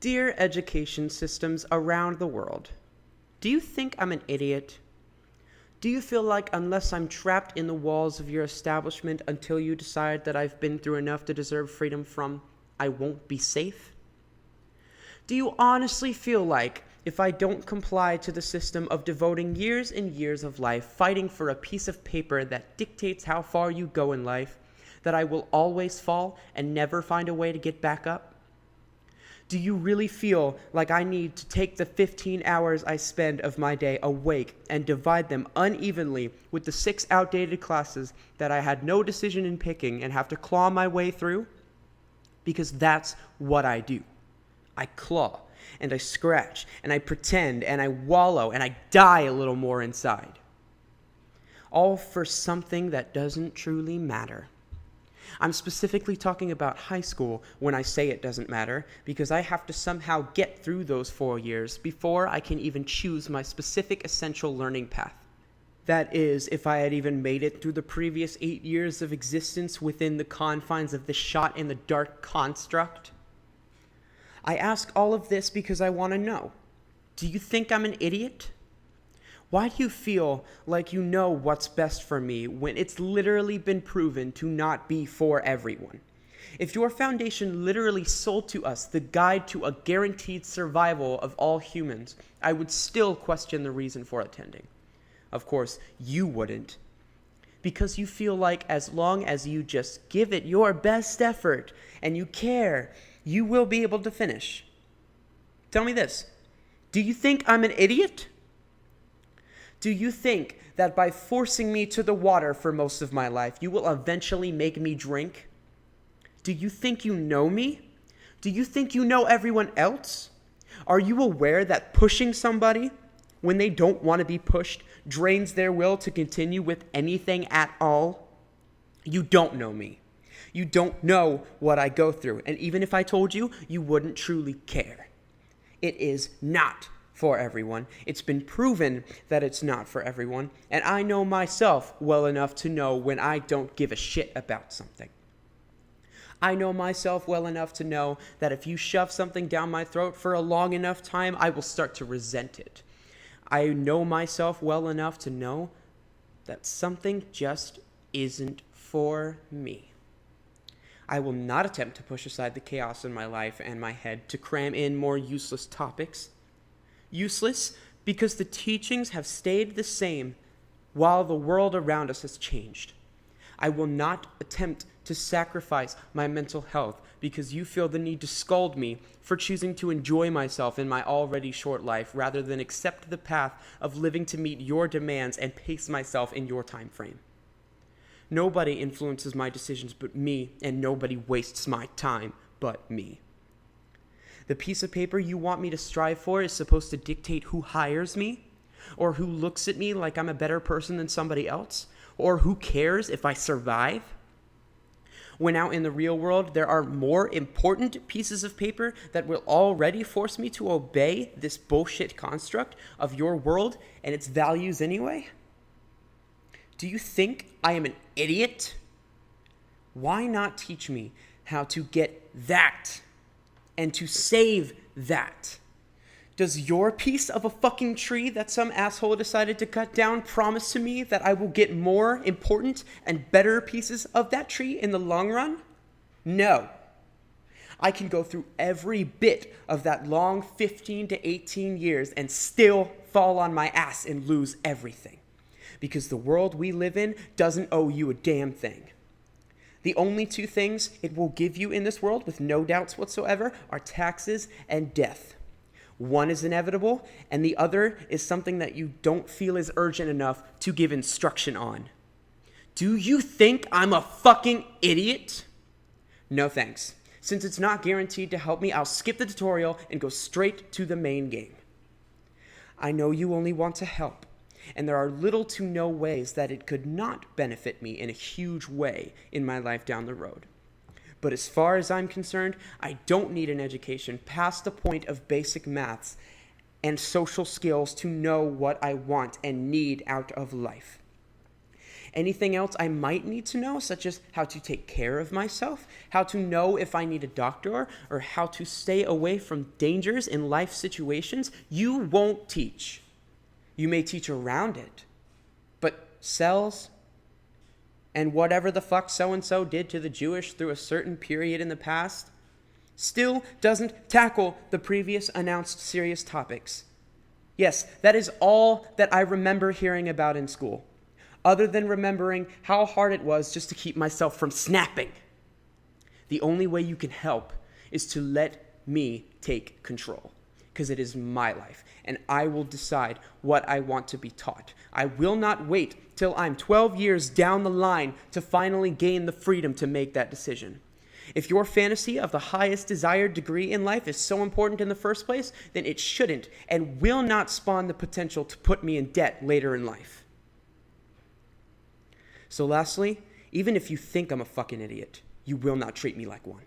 Dear education systems around the world, do you think I'm an idiot? Do you feel like unless I'm trapped in the walls of your establishment until you decide that I've been through enough to deserve freedom from, I won't be safe? Do you honestly feel like if I don't comply to the system of devoting years and years of life fighting for a piece of paper that dictates how far you go in life, that I will always fall and never find a way to get back up? Do you really feel like I need to take the 15 hours I spend of my day awake and divide them unevenly with the 6 outdated classes that I had no decision in picking and have to claw my way through? Because that's what I do. I claw, and I scratch, and I pretend, and I wallow, and I die a little more inside. All for something that doesn't truly matter. I'm specifically talking about high school when I say it doesn't matter, because I have to somehow get through those 4 years before I can even choose my specific essential learning path. That is, if I had even made it through the previous 8 years of existence within the confines of the shot-in-the-dark construct. I ask all of this because I want to know, do you think I'm an idiot? Why do you feel like you know what's best for me when it's literally been proven to not be for everyone? If your foundation literally sold to us the guide to a guaranteed survival of all humans, I would still question the reason for attending. Of course, you wouldn't. Because you feel like as long as you just give it your best effort and you care, you will be able to finish. Tell me this. Do you think I'm an idiot? Do you think that by forcing me to the water for most of my life, you will eventually make me drink? Do you think you know me? Do you think you know everyone else? Are you aware that pushing somebody when they don't want to be pushed drains their will to continue with anything at all? You don't know me. You don't know what I go through. And even if I told you, you wouldn't truly care. It is not for everyone. It's been proven that it's not for everyone, and I know myself well enough to know when I don't give a shit about something. I know myself well enough to know that if you shove something down my throat for a long enough time, I will start to resent it. I know myself well enough to know that something just isn't for me. I will not attempt to push aside the chaos in my life and my head to cram in more useless topics. Useless because the teachings have stayed the same while the world around us has changed. I will not attempt to sacrifice my mental health because you feel the need to scold me for choosing to enjoy myself in my already short life rather than accept the path of living to meet your demands and pace myself in your time frame. Nobody influences my decisions but me, and nobody wastes my time but me. The piece of paper you want me to strive for is supposed to dictate who hires me, or who looks at me like I'm a better person than somebody else, or who cares if I survive. When out in the real world, there are more important pieces of paper that will already force me to obey this bullshit construct of your world and its values anyway. Do you think I am an idiot? Why not teach me how to get that? And to save that? Does your piece of a fucking tree that some asshole decided to cut down promise to me that I will get more important and better pieces of that tree in the long run? No. I can go through every bit of that long 15 to 18 years and still fall on my ass and lose everything. Because the world we live in doesn't owe you a damn thing. The only two things it will give you in this world, with no doubts whatsoever, are taxes and death. One is inevitable, and the other is something that you don't feel is urgent enough to give instruction on. Do you think I'm a fucking idiot? No thanks. Since it's not guaranteed to help me, I'll skip the tutorial and go straight to the main game. I know you only want to help, and there are little to no ways that it could not benefit me in a huge way in my life down the road. But as far as I'm concerned, I don't need an education past the point of basic maths and social skills to know what I want and need out of life. Anything else I might need to know, such as how to take care of myself, how to know if I need a doctor, or how to stay away from dangers in life situations, you won't teach. You may teach around it, but cells and whatever the fuck so-and-so did to the Jewish through a certain period in the past still doesn't tackle the previous announced serious topics. Yes, that is all that I remember hearing about in school, other than remembering how hard it was just to keep myself from snapping. The only way you can help is to let me take control, because it is my life, and I will decide what I want to be taught. I will not wait till I'm 12 years down the line to finally gain the freedom to make that decision. If your fantasy of the highest desired degree in life is so important in the first place, then it shouldn't and will not spawn the potential to put me in debt later in life. So lastly, even if you think I'm a fucking idiot, you will not treat me like one.